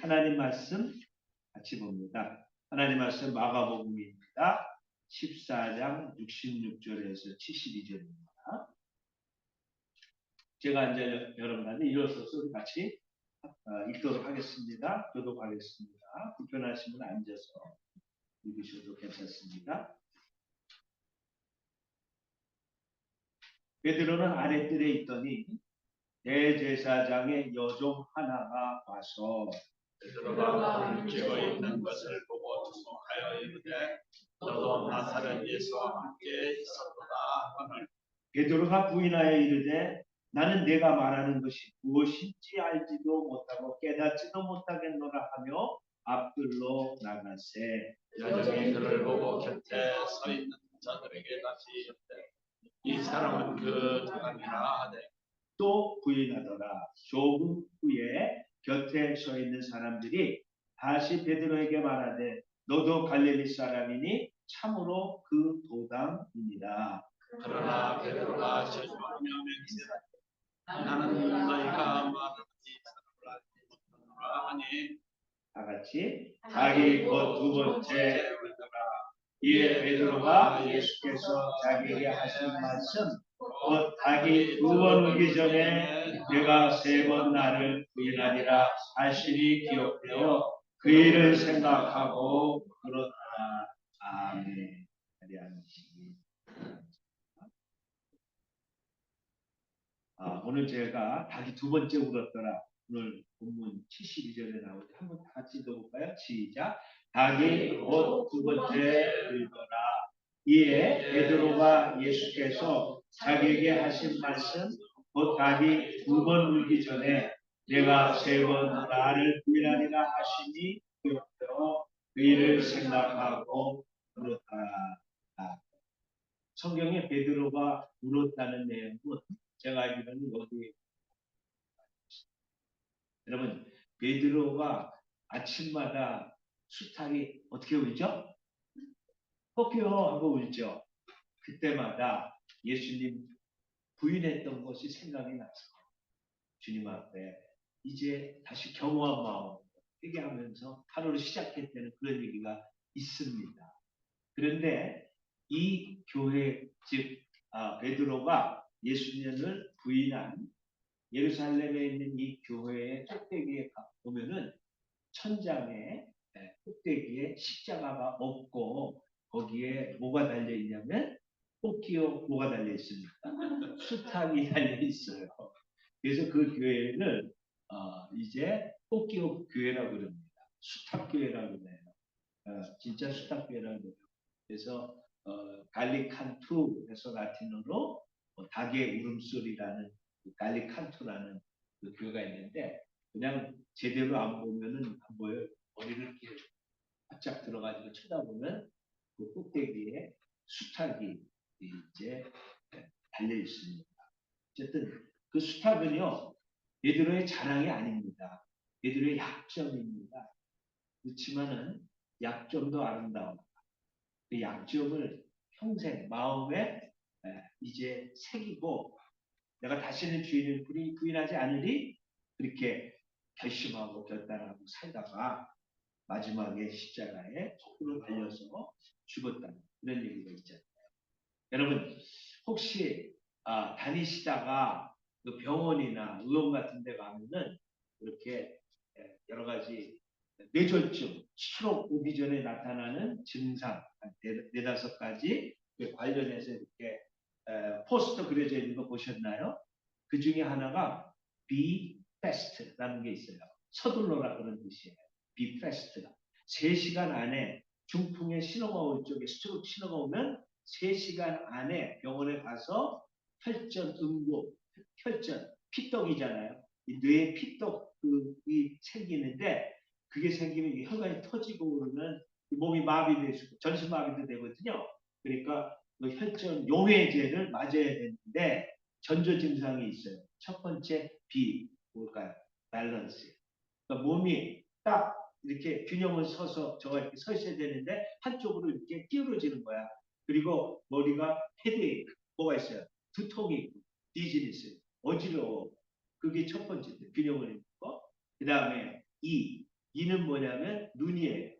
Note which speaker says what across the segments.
Speaker 1: 하나님 말씀 같이 봅니다. 하나님 말씀 마가복음입니다. 14장 66절에서 72절입니다. 제가 이제 여러분한테 일어서서 우리 같이 읽도록 하겠습니다. 교독하겠습니다. 불편하시면 앉아서 읽으셔도 괜찮습니다. 베드로는 아랫뜰에 있더니 대제사장의 여종 하나가 와서
Speaker 2: 베드로가 불을 쬐고 있는 것을 보고 주목하여 이르되 너도 나사렛 예수와 함께 있었도다 하거늘
Speaker 1: 베드로가 부인하여 이르되 나는 내가 말하는 것이 무엇인지 알지도 못하고 깨닫지도 못하겠노라 하며 앞뜰로 나가세
Speaker 2: 여종이 그를 보고 곁에 서 있는 자들에게 다시 이르되 이 사람은 그 사람이라 하되
Speaker 1: 또 부인하더라. 조금 후에 곁에 서 있는 사람들이 다시 베드로에게 말하되 너도 갈릴리 사람이니 참으로 그 도당이니라.
Speaker 2: 그러나 베드로가 저주하며 맹세하되 나는 너희가 말하지 사람을 알지 못하노라 하니
Speaker 1: 다 같이 자기 곧 두 번째 이에 베드로가 예수께서 자기에게 하신 말씀 곧 닭이 두 번 울기 전에 내가 세 번 나를 부인하리라 하시니 기억되어 그 일을 생각하고 그렇다. 아멘. 오늘 제가 닭이 두 번째 울었더라. 오늘 본문 72절에 나오죠. 한번 다 같이 읽어볼까요? 시작. 닭이 곧 두 번째 울더라. 이에 베드로가 예수께서 자기에게 하신 말씀 곧 닭이 두 번 울기 전에 내가 세 번 나를 부인하리라 하시니 기억되어 그 일을 생각하고 울었다. 성경에 베드로가 울었다는 내용은 제가 알기로는 여기 여러분 베드로가 아침마다 수탉이 어떻게 울죠? 꺾여 하고 울죠. 그때마다 예수님 부인했던 것이 생각이 나서 주님 앞에 이제 다시 겸허한 마음 회개하면서 하루를 시작했다는 그런 얘기가 있습니다. 그런데 이 교회 즉 베드로가 예수님을 부인한 예루살렘에 있는 이 교회의 꼭대기에 보면은 천장에 꼭대기에 십자가가 없고 거기에 뭐가 달려 있냐면 뽑기요 뭐가 달려 있습니까? 수탉이 달려 있어요. 그래서 그 교회를 이제 뽑기요 교회라고 그럽니다. 수탉교회라고 그래요. 진짜 수탉교회라고 그래요. 그래서 갈리칸투 해서 라틴어로 닭의 울음소리라는 갈리칸투라는 그 교회가 있는데 그냥 제대로 안 보면은 안 보여요. 머리를 이렇게 바짝 들어가지고 쳐다보면 그 꼭대기에 수탉이 이제 달려 있습니다. 어쨌든 그 수탉은요 베드로의 자랑이 아닙니다. 베드로의 약점입니다. 그렇지만은 약점도 아름다워. 그 약점을 평생 마음에 이제 새기고 내가 다시는 주인을 부인하지 않으리 그렇게 결심하고 결단하고 살다가 마지막에 십자가에 거꾸로 달려서 죽었다는 그런 얘기가 있잖아요. 여러분 혹시 다니시다가 그 병원이나 의원 같은 데 가면은 이렇게 여러 가지 뇌졸중, 스트로크 오기 전에 나타나는 증상 네다섯 가지 관련해서 이렇게 포스터 그려져 있는 거 보셨나요? 그 중에 하나가 be fast라는 게 있어요. 서둘러라 그런 뜻이에요. be fast. 3시간 안에 중풍의 신호가 올 적에 스트로크 신호가 오면 3시간 안에 병원에 가서 혈전 응고, 혈전, 피떡이잖아요. 이 뇌에 피떡이 생기는데 그게 생기면 혈관이 터지고 그러면 몸이 마비되고 전신 마비도 되거든요. 그러니까 그 혈전 용해제를 맞아야 되는데 전조 증상이 있어요. 첫 번째 B 뭘까요? 밸런스. 그러니까 몸이 딱 이렇게 균형을 서서 저가 이렇게 서 있어야 되는데 한쪽으로 이렇게 기울어지는 거야. 그리고 머리가 헤드에이크 뭐가 있어요? 두통이 있고 디즈니스 어지러워. 그게 첫 번째 균형을 잃는 거. 그 다음에 E 이는 뭐냐면 눈이에요.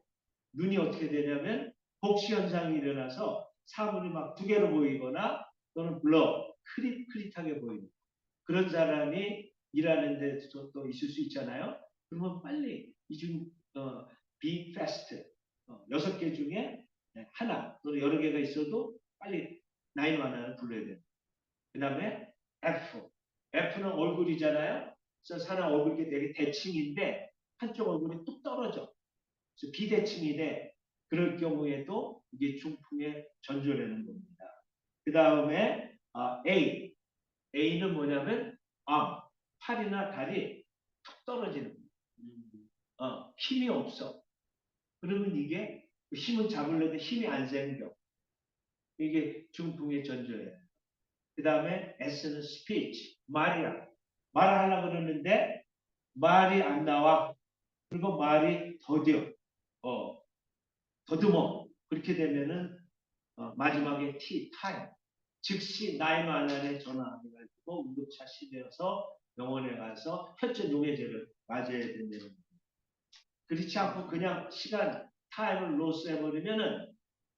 Speaker 1: 눈이 어떻게 되냐면 복시 현상이 일어나서 사물이 막 두 개로 보이거나 또는 블러 크릿크릿하게 보이는 그런 사람이 일하는 데서 또 있을 수 있잖아요. 그러면 빨리 이중 be fast 6개 중에 하나 또는 여러 개가 있어도 빨리 911을 불러야 돼요. 그 다음에 F. F는 얼굴이잖아요. 그래서 사람 얼굴이 되게 대칭인데 한쪽 얼굴이 뚝 떨어져. 그래서 비대칭이 돼. 그럴 경우에도 이게 중풍의 전조라는 겁니다. 그 다음에 A. A는 뭐냐면 팔이나 다리 툭 떨어지는 힘이 없어. 그러면 이게 힘을 잡으려도 힘이 안 생겨. 이게 중풍의 전조예요. 그 다음에 S는 speech, 말이야. 말하려고 그러는데 말이 안 나와. 그리고 말이 더듬어. 그렇게 되면은 마지막에 타임. 즉시 나이 만날에 전화해가지고 응급차 실려서 병원에 가서 혈전 용해제를 맞아야 된다는 거예요. 그렇지 않고 그냥 시간 타임을 로스해버리면은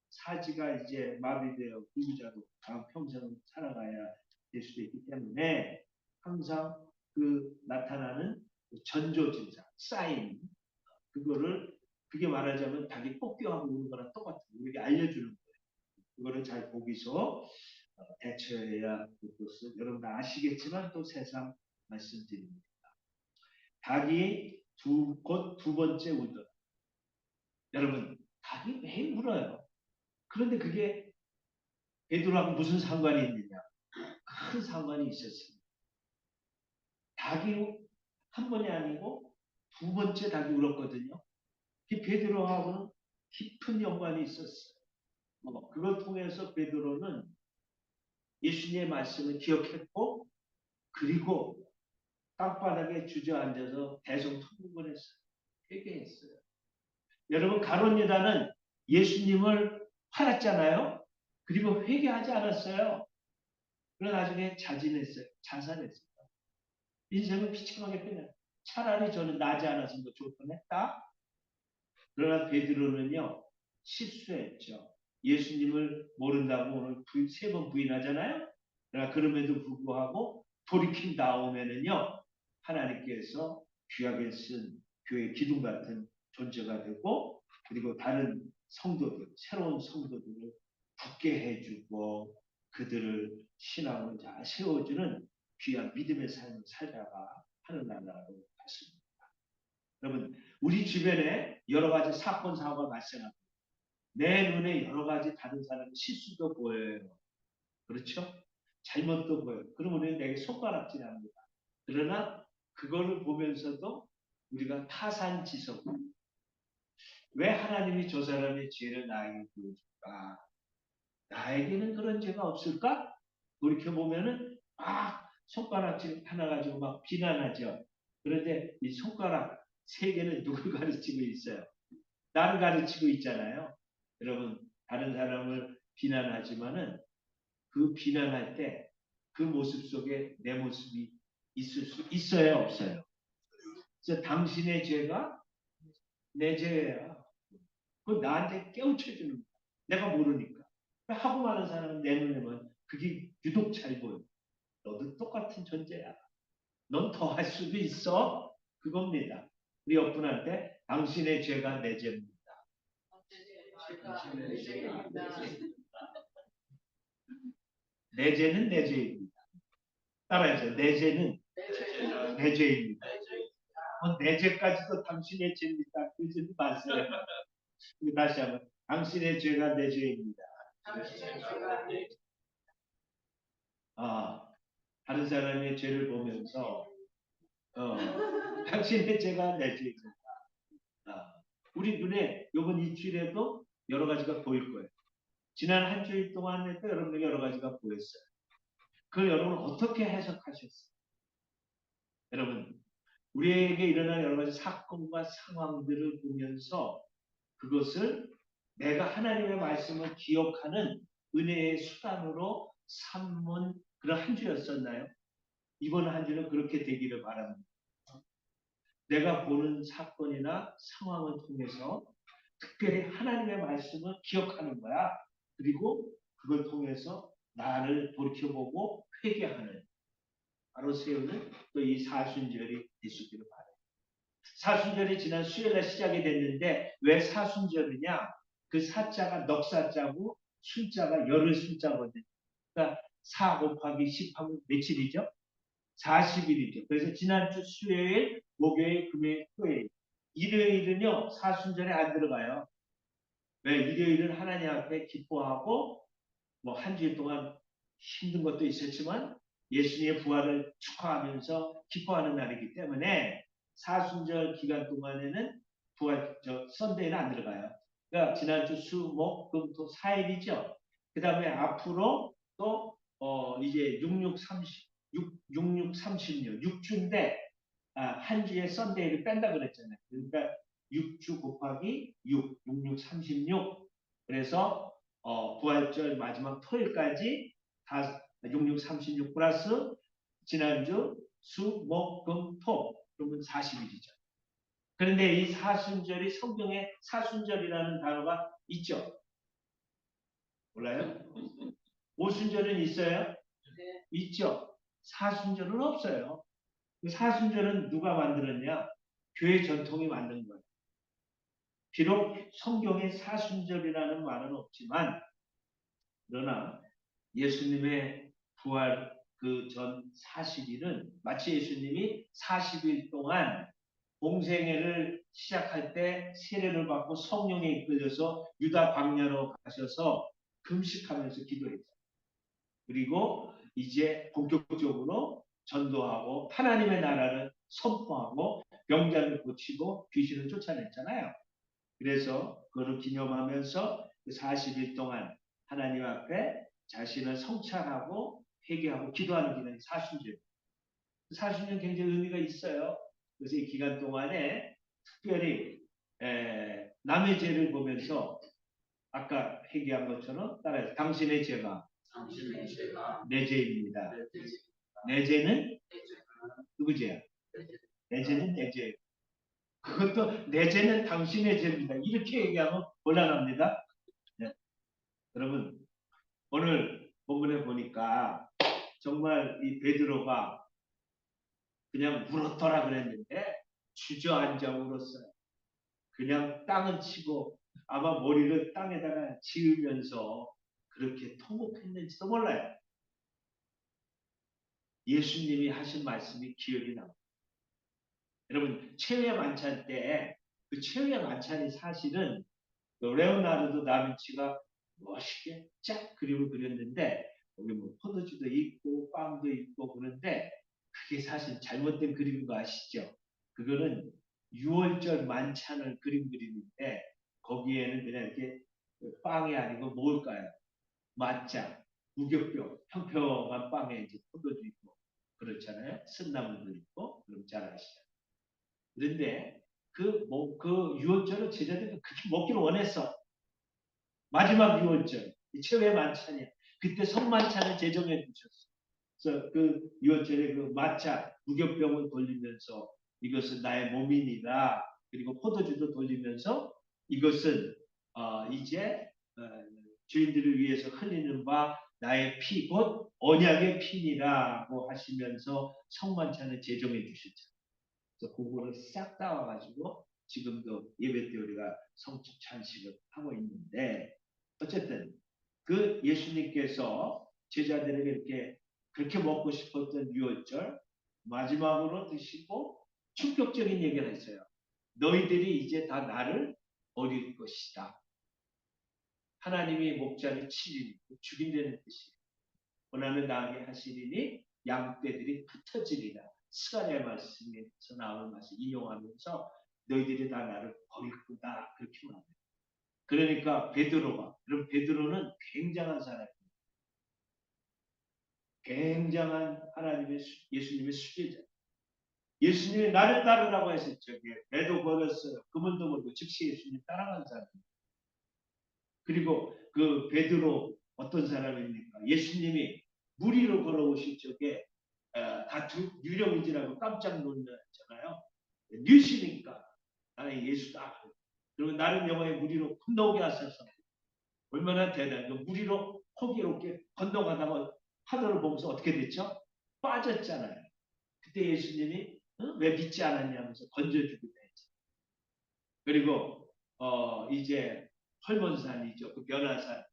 Speaker 1: 사지가 이제 마비되어 불구자로 평생을 살아가야 될 수도 있기 때문에 항상 그 나타나는 전조 증상, 사인 그거를 그게 말하자면 닭이 뽑기하고 우는 거랑 똑같은 우리에게 알려주는 거예요. 그거를 잘 보기서 대처해야 될 것을 여러분 다 아시겠지만 또 새삼 말씀드립니다. 닭이 곧 두 번째 울더라. 여러분 닭이 매일 울어요. 그런데 그게 베드로하고 무슨 상관이 있느냐? 큰 상관이 있었습니다. 닭이 한 번이 아니고 두 번째 닭이 울었거든요. 이 베드로하고는 깊은 연관이 있었어요. 그걸 통해서 베드로는 예수님의 말씀을 기억했고 그리고 땅바닥에 주저앉아서 대성통곡을 했어요. 회개했어요. 여러분 가론유다는 예수님을 팔았잖아요. 그리고 회개하지 않았어요. 그러나 나중에 자진했어요. 자살했어요. 인생을 비참하게 끝내. 차라리 저는 나지 않았으면 더 좋을 뻔했다. 그러나 베드로는요 실수했죠. 예수님을 모른다고 오늘 3번 부인하잖아요. 그러나 그럼에도 불구하고 돌이킨 다음에는요 하나님께서 귀하게 쓴 교회 기둥 같은 존재가 되고 그리고 다른 성도들 새로운 성도들을 굳게 해주고 그들을 신앙을 잘 세워주는 귀한 믿음의 삶을 살다가 하늘나라로 갔습니다. 여러분 우리 주변에 여러 가지 사건 사고가 발생합니다. 내 눈에 여러 가지 다른 사람의 실수도 보여요. 그렇죠? 잘못도 보여요. 그럼 우리는 내게 손가락질합니다. 그러나 그거를 보면서도 우리가 타산지석 왜 하나님이 저 사람의 죄를 나에게 보여줄까? 나에게는 그런 죄가 없을까? 돌이켜보면은 손가락질 하나 가지고 막 비난하죠. 그런데 이 손가락 3개는 누굴 가르치고 있어요? 나를 가르치고 있잖아요. 여러분 다른 사람을 비난하지만은 그 비난할 때 그 모습 속에 내 모습이 있을 수 있어요, 없어요? 그래서 당신의 죄가 내 죄야. 그거 나한테 깨우쳐주는 거야. 내가 모르니까. 하고 많은 사람은 내 눈에만 그게 유독 잘 보여. 너도 똑같은 존재야. 넌 더 할 수도 있어. 그겁니다. 우리 옆분한테 당신의 죄가 내 죄입니다. 내 죄는 내 죄입니다. 따라해서 내 죄는 내 죄입니다. 내 죄까지도 당신의 죄입니다. 그러지 마세요. 다시 한번 당신의 죄가 내 죄입니다. 다른 사람의 죄를 보면서 당신의 죄가 내 죄입니다. 우리 눈에 이번 일주일에도 여러 가지가 보일 거예요. 지난 한 주일 동안에도 여러분에게 여러 가지가 보였어요. 그걸 여러분 어떻게 해석하셨어요? 여러분 우리에게 일어난 여러 가지 사건과 상황들을 보면서 그것을 내가 하나님의 말씀을 기억하는 은혜의 수단으로 삼은 그런 한 주였었나요? 이번 한 주는 그렇게 되기를 바랍니다. 내가 보는 사건이나 상황을 통해서 특별히 하나님의 말씀을 기억하는 거야. 그리고 그걸 통해서 나를 돌이켜보고 회개하는 바로 세우는 또 이 사순절이 있기를 바라요. 사순절이 지난 수요일날 시작이 됐는데 왜 사순절이냐? 그 사자가 넉사자고 순자가 열흘 순자거든요. 그러니까 4 곱하기 10 하면 며칠이죠? 40일이죠. 그래서 지난주 수요일, 목요일, 금요일, 토요일. 일요일은요, 사순절에 안 들어가요. 왜? 일요일은 하나님 앞에 기뻐하고, 뭐 한 주일 동안 힘든 것도 있었지만, 예수님의 부활을 축하하면서 기뻐하는 날이기 때문에, 사순절 기간 동안에는 썬데이는 안 들어가요. 그러니까 지난주 수, 목, 금, 토 4일이죠. 그 다음에 앞으로 또, 이제 6636, 6주인데, 한 주에 썬데이를 뺀다 그랬잖아요. 그러니까 6주 곱하기 6, 6636. 그래서 부활절 마지막 토요일까지 다 6636 플러스 지난주 수, 목, 금, 토. 그러면 40일이죠. 그런데 이 사순절이 성경에 사순절이라는 단어가 있죠? 몰라요? 오순절은 있어요? 있죠? 사순절은 없어요. 사순절은 누가 만들었냐? 교회 전통이 만든 거예요. 비록 성경에 사순절이라는 말은 없지만, 그러나 예수님의 부활 그 전 40일은 마치 예수님이 40일 동안 공생애를 시작할 때 세례를 받고 성령에 이끌려서 유다 광야로 가셔서 금식하면서 기도했어요. 그리고 이제 본격적으로 전도하고 하나님의 나라를 선포하고 병자를 고치고 귀신을 쫓아냈잖아요. 그래서 그걸 기념하면서 40일 동안 하나님 앞에 자신을 성찰하고 회개하고 기도하는 기간이 사순절. 사순절 굉장히 의미가 있어요. 그래서 이 기간 동안에 특별히 남의 죄를 보면서 아까 회개한 것처럼 따라해서 당신의 죄가 내 죄입니다. 내 죄는 누구 죄야? 내 죄는 내 죄. 그것도 내 죄는 당신의 죄입니다. 이렇게 얘기하면 곤란합니다. 네. 여러분 오늘 본문에 보니까 정말 이 베드로가 그냥 울었더라 그랬는데 주저앉아 울었어요. 그냥 땅을 치고 아마 머리를 땅에다가 지으면서 그렇게 통곡했는지도 몰라요. 예수님이 하신 말씀이 기억이 납니다. 여러분 최후의 만찬 때 그 최후의 만찬이 사실은 레오나르도 다빈치가 멋있게 쫙 그림을 그렸는데 거기 뭐 포도주도 있고 빵도 있고 그런데 그게 사실 잘못된 그림인 거 아시죠? 그거는 6월절 만찬을 그림인데 거기에는 그냥 이렇게 빵이 아니고 뭘까요? 맛자, 무교병, 평평한 빵에 이제 포도주 있고 그렇잖아요. 쓴나물도 있고 그럼 잘 아시죠? 그런데 그 6월절을 제자들이 그렇게 먹기를 원했어. 마지막 6월절, 최후의 만찬이야. 그때 성만찬을 제정해 주셨어. 그래서 그 6월절에 그 마차, 무교병을 돌리면서 이것은 나의 몸이니라. 그리고 포도주도 돌리면서 이것은 이제 주인들을 위해서 흘리는 바 나의 피, 곧 언약의 피니라고 하시면서 성만찬을 제정해 주셨죠. 그래서 그거를 싹 따와가지고 지금도 예배 때 우리가 성찬식을 하고 있는데 어쨌든 그 예수님께서 제자들에게 이렇게 그렇게 먹고 싶었던 유월절 마지막으로 드시고 충격적인 얘기를 했어요. 너희들이 이제 다 나를 버릴 것이다. 하나님이 목자를 치리니 죽인다는 뜻이에요. 고난을 당하게 하시리니 양떼들이 흩어지리라. 스가랴의 말씀에서 나오는 말씀 인용하면서 너희들이 다 나를 버릴 거다. 그렇게 말합니다. 그러니까 베드로가 그럼 베드로는 굉장한 사람입니다. 굉장한 하나님의 예수님의 수제자. 예수님이 나를 따르라고 했을 적에 배도 버렸어요. 그분도 모르고 즉시 예수님 따라간 사람입니다. 그리고 그 베드로 어떤 사람입니까? 예수님이 물 위로 걸어오실 적에 다 유령인지라고 깜짝 놀랐잖아요. 뉴시니까 나는 예수다. 그러면 나를 영화의 무리로 건너오게 하셔서 얼마나 대단한 거. 무리로 호기롭게 건너가다가 하늘을 보면서 어떻게 됐죠? 빠졌잖아요. 그때 예수님이 왜 믿지 않았냐면서 건져주기도 했죠. 그리고 이제 헐몬산이죠. 그 변화산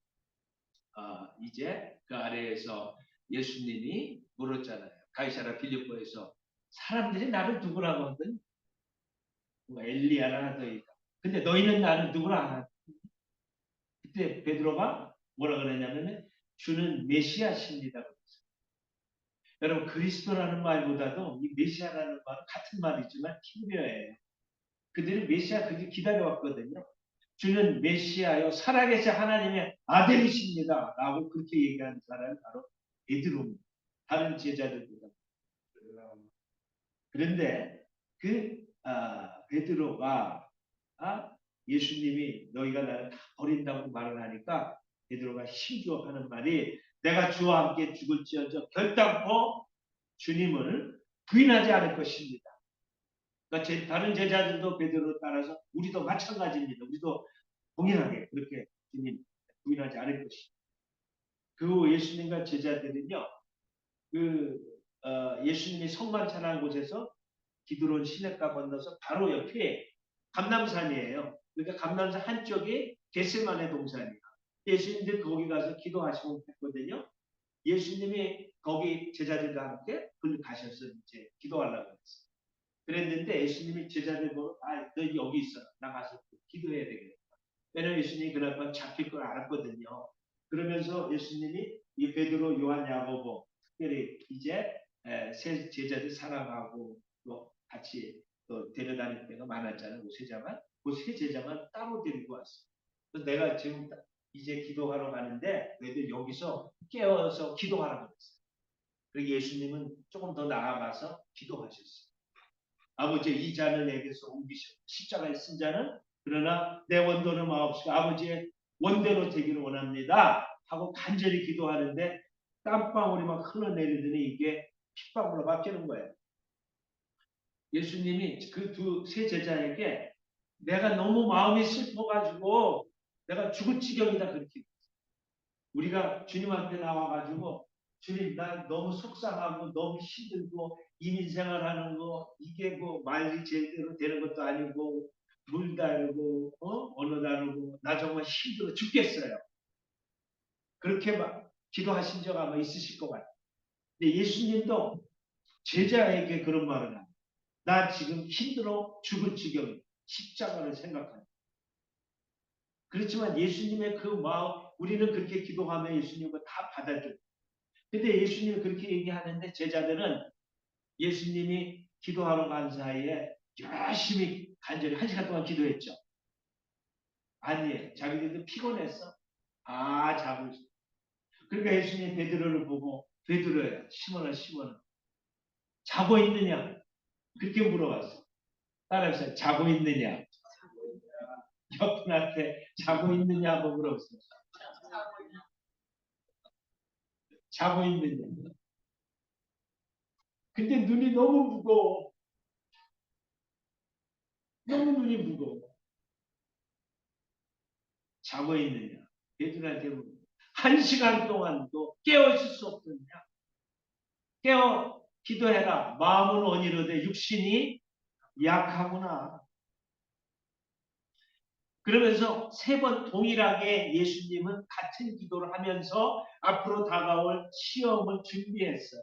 Speaker 1: 이제 그 아래에서 예수님이 물었잖아요. 가이사라 빌립보에서 사람들이 나를 누구라고 하든 뭐 엘리야라 하더이다. 근데 너희는 나를 누구라 하든 그때 베드로가 뭐라 그러냐면은 주는 메시아십니다. 여러분 그리스도라는 말보다도 이 메시아라는 말은 같은 말이지만 히브리어예요. 그들이 메시아 그게 기다려왔거든요. 주는 메시아요 살아계신 하나님의 아들이십니다. 라고 그렇게 얘기하는 사람이 바로 베드로입니다. 다른 제자들보다. 그런데 그 베드로가 예수님이 너희가 나를 다 버린다고 말을 하니까 베드로가 힘주어 하는 말이 내가 주와 함께 죽을지어정 결단코 주님을 부인하지 않을 것입니다. 그러니까 다른 제자들도 베드로 따라서 우리도 마찬가지입니다. 우리도 동일하게 그렇게 주님 부인하지 않을 것입니다. 그 예수님과 제자들은요, 예수님이 성만 찬한 곳에서 기드론 시냇가 건너서 바로 옆에 감남산이에요. 그러니까 감남산 한쪽이 겟세마네 동산이에요. 예수님들 거기 가서 기도하시고 했거든요. 예수님이 거기 제자들과 함께 거기 가셔서 이제 기도하려고 했어요. 그랬는데 예수님이 제자들 보고 너 여기 있어. 나가서 기도해야 되겠다. 왜냐면 예수님이 그날 밤 잡힐 걸 알았거든요. 그러면서 예수님이 이 베드로, 요한, 야고보 특별히 이제 세 제자들 사랑하고 또 같이 또 데려다닐 때가 많았잖아요. 그 세 제자만 그 세 제자만 따로 데리고 왔어요. 그래서 내가 지금 이제 기도하러 가는데 너희들 여기서 깨어서 기도하라고 그랬어요. 그리고 예수님은 조금 더 나아가서 기도하셨어요. 아버지 이 잔을 내게서 옮기시오. 십자가에 쓴 자는 그러나 내 원도는 마옵시고 아버지의 원대로 되기를 원합니다. 하고 간절히 기도하는데 땀방울이 막 흘러내리더니 이게 핏방울로 바뀌는 거예요. 예수님이 그 세 제자에게 내가 너무 마음이 슬퍼가지고 내가 죽을 지경이다 그렇게 우리가 주님 앞에 나와가지고 주님 나 너무 속상하고 너무 힘들고 이민 생활하는 거 이게 뭐 말이 제대로 되는 것도 아니고 물 다르고 언어 다르고 나 정말 힘들어 죽겠어요. 그렇게 막 기도하신 적 아마 있으실 것 같아요. 근데 예수님도 제자에게 그런 말을 합니다. 나 지금 힘들어 죽을 지경 십자가를 생각하니 그렇지만 예수님의 그 마음 우리는 그렇게 기도하면 예수님과 다 받아줘요. 근데 예수님이 그렇게 얘기하는데 제자들은 예수님이 기도하러 간 사이에 열심히 간절히 1시간 동안 기도했죠. 아니에요. 자기들도 피곤했어. 자고 있어. 그러니까 예수님이 베드로를 보고 베드로야 시몬아 자고 있느냐? 그렇게 물어봤어. 따라해서 자고 있느냐? 옆분한테 자고 있느냐고 물어봤어요. 자고 있느냐? 근데 눈이 너무 무거워. 너무 눈이 무거워. 자고 있느냐? 베드로한테 물어. 1시간 동안도 깨어 있을 수 없느냐? 깨어 기도해라. 마음은 원이로되 육신이 약하구나. 그러면서 3번 동일하게 예수님은 같은 기도를 하면서 앞으로 다가올 시험을 준비했어요.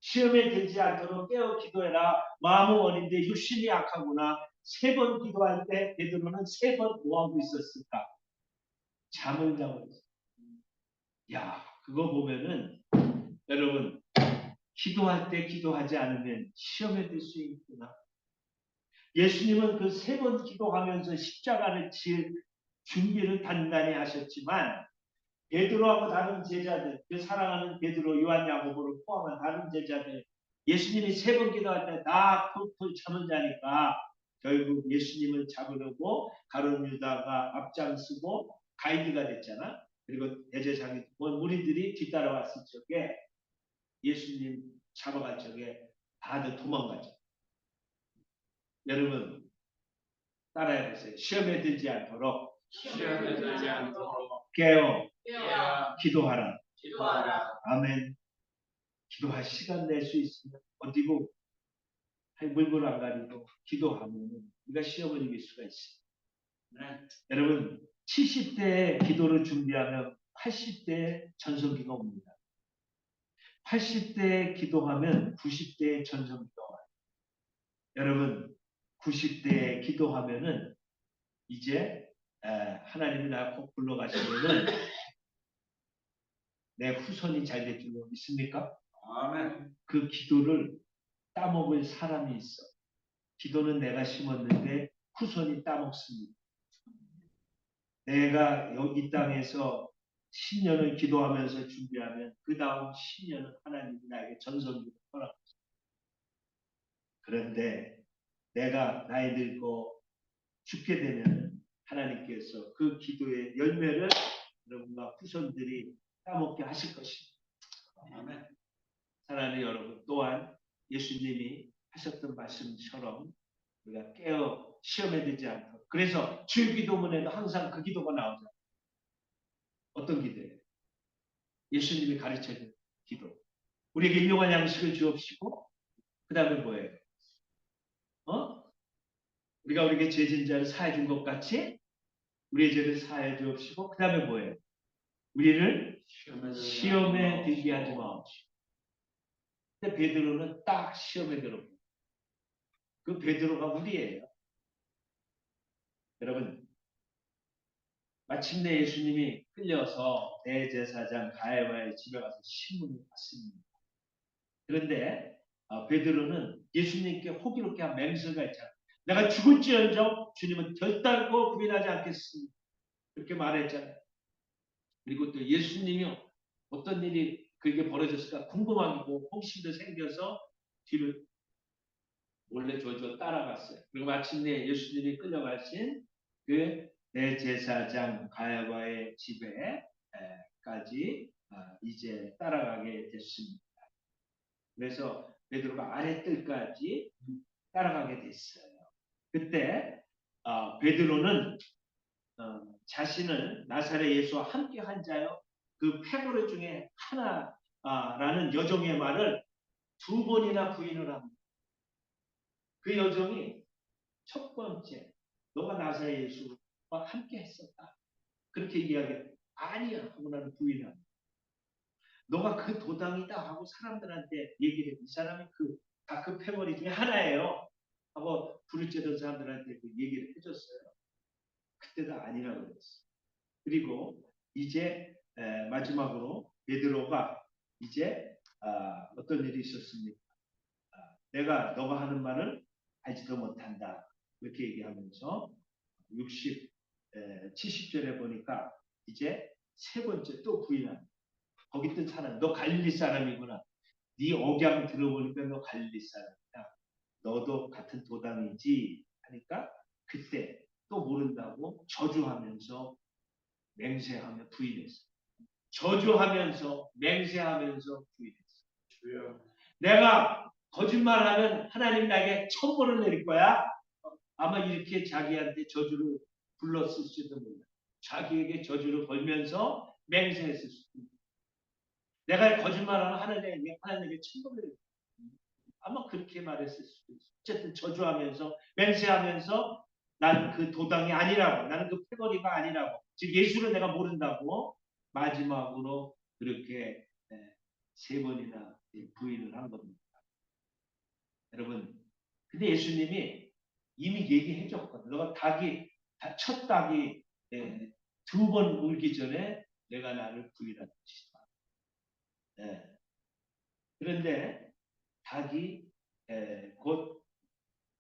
Speaker 1: 시험에 들지 않도록 깨어 기도해라. 마음은 원인데 육신이 약하구나. 3번 기도할 때 베드로는 3번 뭐하고 있었을까? 잠을 자고 있었어요. 야, 그거 보면은 여러분 기도할 때 기도하지 않으면 시험에 들 수 있구나. 예수님은 그 3번 기도하면서 십자가를 칠 준비를 단단히 하셨지만 베드로하고 다른 제자들, 그 사랑하는 베드로, 요한, 야고보를 포함한 다른 제자들 예수님이 3번 기도할 때 다 풀풀 잠을 자니까 결국 예수님을 잡으려고 가룟 유다가 앞장서고 가이드가 됐잖아. 그리고 대제사장 무리들이 뒤따라왔을 적에 예수님 잡아갈 적에 다들 도망가죠. 여러분 따라해 보세요. 시험에 들지 않도록
Speaker 2: 시험에 들지 않도록
Speaker 1: 깨어
Speaker 2: 깨어
Speaker 1: 기도하라.
Speaker 2: 기도하라.
Speaker 1: 아멘. 기도할 시간 낼 수 있으면 어디고 물불 안 가리고 기도하면 우리가 시험을 이길 수가 있어요.
Speaker 2: 네.
Speaker 1: 여러분 70대에 기도를 준비하면 80대에 전성기가 옵니다. 80대에 기도하면 90대에 전성기가 와요. 여러분 90대에 기도하면은 이제 하나님이 나 꼭 불러가시면은 내 후손이 잘 될 줄 믿습니까?
Speaker 2: 아멘.
Speaker 1: 그 기도를 따먹을 사람이 있어. 기도는 내가 심었는데 후손이 따먹습니다. 내가 여기 땅에서 10년을 기도하면서 준비하면 그 다음 10년은 하나님이 나에게 전성기를 허락합니다. 그런데 내가 나이 들고 죽게 되면 하나님께서 그 기도의 열매를 여러분과 후손들이 따먹게 하실 것입니다.
Speaker 2: 아멘.
Speaker 1: 사랑하는 여러분, 또한 예수님이 하셨던 말씀처럼 우리가 깨어 시험에 들지 않도록. 그래서 주일기도문에도 항상 그 기도가 나오잖아요. 어떤 기도예요? 예수님이 가르쳐준 기도. 우리에게 일용할 양식을 주옵시고 그 다음에 뭐예요? 우리가 우리에게 죄 진 자를 사해 준 것 같이 우리의 죄를 사해 주옵시고 그 다음에 뭐예요? 우리를 시험에 들게 하지 마옵시고. 근데 베드로는 딱 시험에 들어. 그 베드로가 우리예요. 여러분 마침내 예수님이 끌려서 대제사장 가야바의 집에 가서 신문을 받습니다. 그런데 베드로는 예수님께 호기롭게 한 맹세가 있잖아요. 내가 죽을지언정 주님은 결단코 부인하지 않겠습니다. 그렇게 말했잖아요. 그리고 또 예수님이 어떤 일이 그게 벌어졌을까 궁금하고 호기심도 생겨서 뒤를 몰래 조조 따라갔어요. 그리고 마침내 예수님이 끌려가신 그 대제사장 가야바의 집에까지 이제 따라가게 됐습니다. 그래서 베드로가 아랫뜰까지 따라가게 됐어요. 그때 베드로는 자신을 나사렛 예수와 함께 한 자요 그 패거리 중에 하나라는 여종의 말을 2번이나 부인을 합니다. 그 여종이 첫 번째 너가 나사렛 예수와 함께 했었다. 그렇게 이야기해. 아니야 하고 나는 부인합니다. 너가 그 도당이다 하고 사람들한테 얘기를 해. 이 사람이 그 패거리 중에 하나예요. 하고 부르짖던 사람들한테 그 얘기를 해줬어요. 그때도 아니라고 그랬어요. 그리고 이제 마지막으로 베드로가 이제 어떤 일이 있었습니까? 내가 너가 하는 말을 알지도 못한다. 이렇게 얘기하면서 70절에 보니까 이제 세 번째 또 부인합니다. 거기 뜬 사람, 너 갈릴리 사람이구나. 네 억양 들어보니까 너 갈릴리 사람이다. 너도 같은 도당이지 하니까 그때 또 모른다고 저주하면서 맹세하며 부인했어. 저주하면서 맹세하면서 부인했어. 주여, 내가 거짓말하면 하나님 나에게 천벌을 내릴 거야. 아마 이렇게 자기한테 저주를 불렀을지도 몰라. 자기에게 저주를 걸면서 맹세했을 수도 있고. 내가 거짓말하면 하나님에게 천벌을 내릴 거야. 아마 그렇게 말했을 수도 있어. 어쨌든 저주하면서 맹세하면서 나는 그 도당이 아니라고, 나는 그 패거리가 아니라고, 즉 예수를 내가 모른다고 마지막으로 그렇게 세 번이나 부인을 한 겁니다. 여러분, 근데 예수님이 이미 얘기해 줬거든. 너가 첫 닭이 2번 울기 전에 내가 나를 부인할 것이다. 그런데 닭이 곧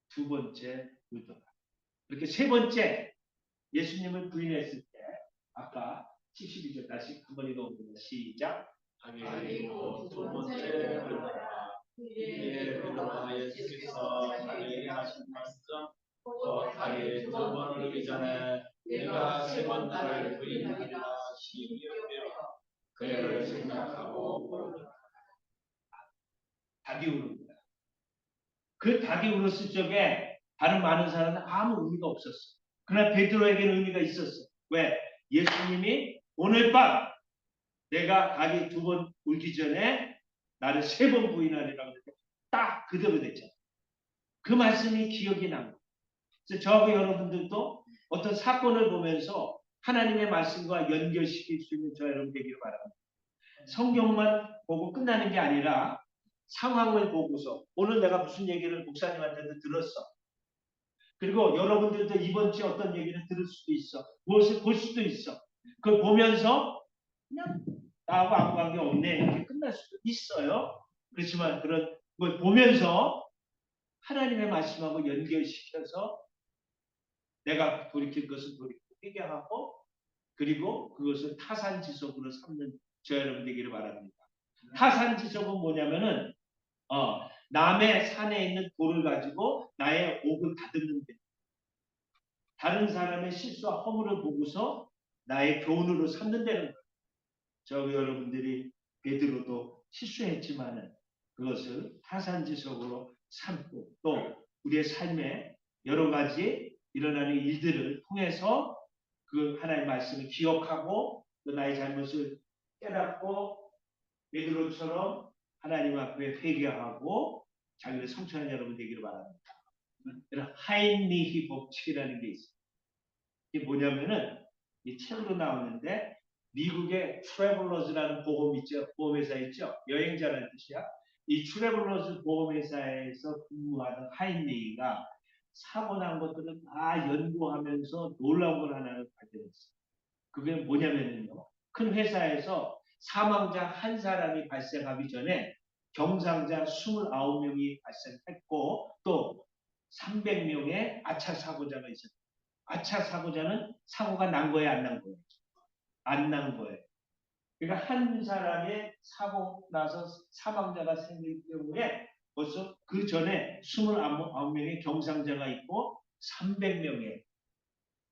Speaker 1: 2번째 울더라. 이렇게 3번째 예수님을 부인했을 때 아까 72절 다시 한번 읽어봅니다. 시작.
Speaker 2: 그리고 2번째 울더라. 이에 베드로와 예수께서 자기에게 하신 말씀 또 닭이 2번 울기 전에 내가 3번 나를 부인하리라 힘이 여겨 그를 생각하고 울더라.
Speaker 1: 닭이 울었다. 그 닭이 울었을 적에 다른 많은 사람은 아무 의미가 없었어. 그러나 베드로에게는 의미가 있었어. 왜? 예수님이 오늘 밤 내가 닭이 2번 울기 전에 나를 3번 부인하리라고 했는데 딱 그대로 됐잖아. 그 말씀이 기억이 납니다. 그래서 저하고 여러분들도 어떤 사건을 보면서 하나님의 말씀과 연결시킬 수 있는 저 여러분 되기를 바랍니다. 성경만 보고 끝나는 게 아니라 상황을 보고서 오늘 내가 무슨 얘기를 목사님한테도 들었어. 그리고 여러분들도 이번 주에 어떤 얘기를 들을 수도 있어. 무엇을 볼 수도 있어. 그걸 보면서 그냥 나하고 아무 관계 없네 이렇게 끝날 수도 있어요. 그렇지만 그런 걸 보면서 하나님의 말씀하고 연결시켜서 내가 돌이킬 것을 돌이키고 회개하고 그리고 그것을 타산지석으로 삼는 저 여러분 되기를 바랍니다. 타산지석은 뭐냐면은 남의 산에 있는 돌을 가지고 나의 옥을 다듬는 데 다른 사람의 실수와 허물을 보고서 나의 교훈으로 삼는다는 거예요. 저 여러분들이 베드로도 실수했지만은 그것을 타산지석으로 삼고 또 우리의 삶에 여러 가지 일어나는 일들을 통해서 그 하나님의 말씀을 기억하고 또 나의 잘못을 깨닫고 베드로처럼 하나님 앞에 회개하고 자기를 성취하는 여러분 되기를 바랍니다. 이런 하임리히 법칙이라는 게 있어요. 이게 뭐냐면은 이 책으로 나오는데 미국의 트래블러즈라는 보험회사 있죠. 여행자라는 뜻이야. 이 트래블러즈 보험회사에서 근무하는 하임리히가 사고 난 것들을 다 연구하면서 놀라운 걸 하나를 발견했어요. 그게 뭐냐면요. 큰 회사에서 사망자 한 사람이 발생하기 전에 경상자 29명이 발생했고 또 300명의 아차 사고자가 있었다. 아차 사고자는 사고가 난 거예요, 안 난 거예요? 안 난 거예요. 그러니까 한 사람의 사고 나서 사망자가 생길 경우에 벌써 그 전에 29명의 경상자가 있고 300명의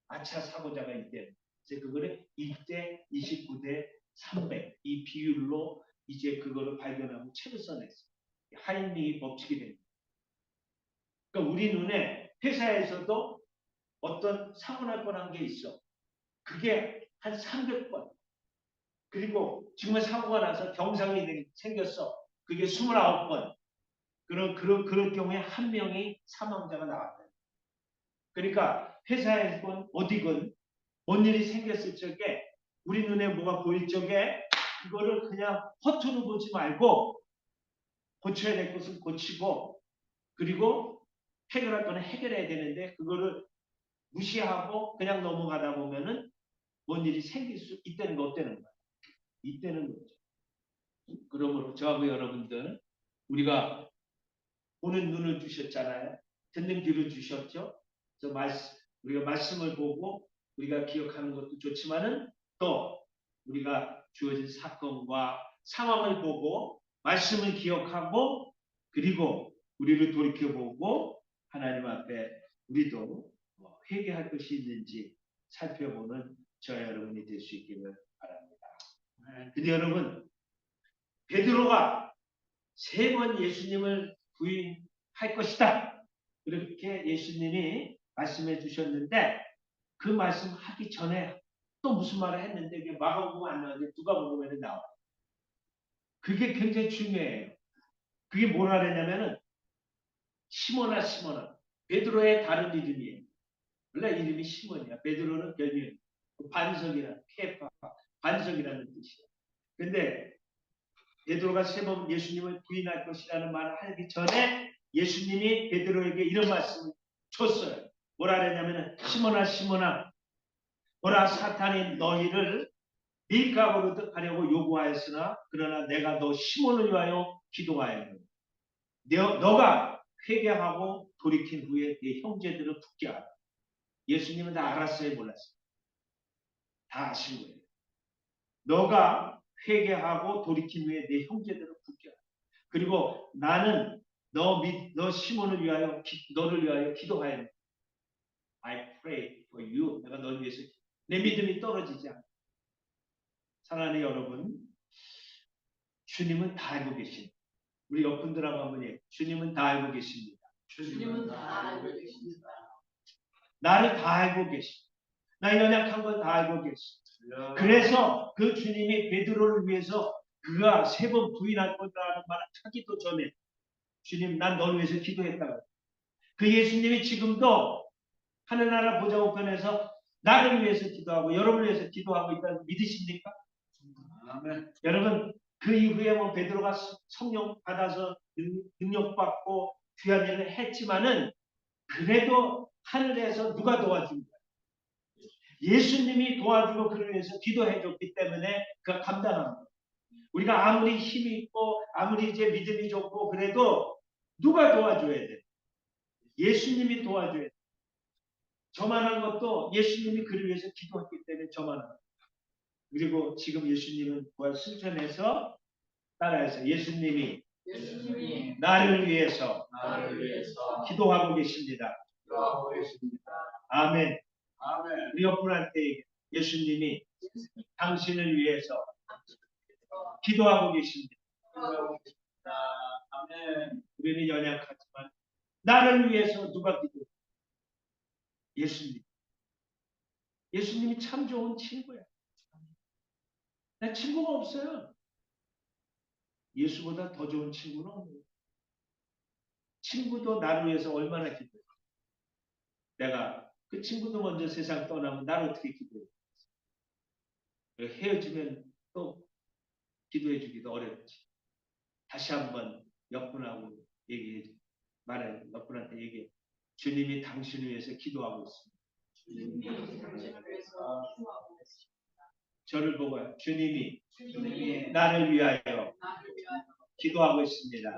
Speaker 1: 아차 사고자가 있대요. 이제 그거를 1대 29대 300 이 비율로 이제 그거를 발견하고 책을 써냈어요. 하임리 법칙이 됩니다. 그러니까 우리 눈에 회사에서도 어떤 사고 날 뻔한 게 있어. 그게 한 300번. 그리고 정말 사고가 나서 경상이 생겼어. 그게 29번. 그런 경우에 한 명이 사망자가 나왔다. 그러니까 회사에건 어디건 뭔 일이 생겼을 적에 우리 눈에 뭐가 보일 적에 그거를 그냥 허투루 보지 말고 고쳐야 될 것은 고치고 그리고 해결할 거는 해결해야 되는데 그거를 무시하고 그냥 넘어가다 보면은 뭔 일이 생길 수 있다는 거 없다는 거야. 이때는 거죠. 그러므로 저하고 여러분들 우리가 보는 눈을 주셨잖아요. 듣는 귀를 주셨죠. 그래서 우리가 말씀을 보고 우리가 기억하는 것도 좋지만은 또 우리가 주어진 사건과 상황을 보고 말씀을 기억하고 그리고 우리를 돌이켜보고 하나님 앞에 우리도 회개할 것이 있는지 살펴보는 저 여러분이 될 수 있기를 바랍니다. 근데 여러분 베드로가 3번 예수님을 부인할 것이다. 그렇게 예수님이 말씀해 주셨는데 그 말씀하기 전에 또 무슨 말을 했는데 이게 마가복음 안 나오는데 누가복음에는 나와요. 그게 굉장히 중요해요. 그게 뭐라 그랬냐면은 시몬아 시몬아 베드로의 다른 이름이에요. 원래 이름이 시몬이야. 베드로는 별명 반석이라는 케파 반석이라는 뜻이에요. 근데 베드로가 3번 예수님을 부인할 것이라는 말을 하기 전에 예수님이 베드로에게 이런 말씀을 줬어요. 뭐라 그랬냐면 시몬아 시몬아 보라 사탄이 너희를 밀가루로 하려고 요구하였으나 그러나 내가 너 시몬을 위하여 기도하였노니 너가 회개하고 돌이킨 후에 네 형제들을 붙게 하라. 예수님은 다 알았어요, 몰랐어요? 다 아신 거예요. 너가 회개하고 돌이킨 후에 네 형제들을 붙게 하라. 그리고 나는 너 시몬을 위하여 너를 위하여 기도하였노니 I pray for you. 내가 너를 위해서 내 믿음이 떨어지지 않아. 사랑하는 여러분, 주님은 다 알고 계십니다. 우리 옆분들하고 한번 얘기해요. 주님은 다 알고 계십니다.
Speaker 2: 주님은 다 알고 계십니다.
Speaker 1: 나를 다 알고 계시. 나의 연약한 걸 다 알고 계시. 그래서 그 주님이 베드로를 위해서 그가 3번 부인할 거다라는 말을 하기도 전에 주님 난 너를 위해서 기도했다고. 그 예수님이 지금도 하늘나라 보좌우편에서 나를 위해서 기도하고 여러분을 위해서 기도하고 있다는 믿으십니까?
Speaker 2: 아멘.
Speaker 1: 여러분 그 이후에 뭐 베드로가 성령 받아서 능력받고 귀한 일을 했지만은 그래도 하늘에서 누가 도와준 거야? 예수님이 도와주고 그를 위해서 기도해 줬기 때문에 그가 감당한 거야. 우리가 아무리 힘이 있고 아무리 이제 믿음이 좋고 그래도 누가 도와줘야 돼? 예수님이 도와줘야 돼. 저만한 것도 예수님이 그를 위해서 기도했기 때문에 저만한 거야. 그리고 지금 예수님은 부활 승천해서 따라해서 예수님이 나를 위해서 기도하고 계십니다.
Speaker 2: 기도하고 계십니다.
Speaker 1: 아멘.
Speaker 2: 아멘.
Speaker 1: 우리 옆분한테 예수님이 당신을 위해서 기도하고 계십니다.
Speaker 2: 기도하고 계십니다. 아멘.
Speaker 1: 우리는 연약하지만 나를 위해서 누가 기도해? 예수님. 예수님이 참 좋은 친구야. 나 친구가 없어요. 예수보다 더 좋은 친구는 없네요. 친구도 나를 위해서 얼마나 기도해. 내가 그 친구도 먼저 세상 떠나면 나를 어떻게 기도해? 헤어지면 또 기도해 주기도 어렵지. 다시 한번 옆분하고 얘기해 줘. 말해. 옆분한테 얘기해. 주님이 당신을 위해서 기도하고 있습니다. 저를 보고 주님이 나를 위하여 기도하고 있습니다.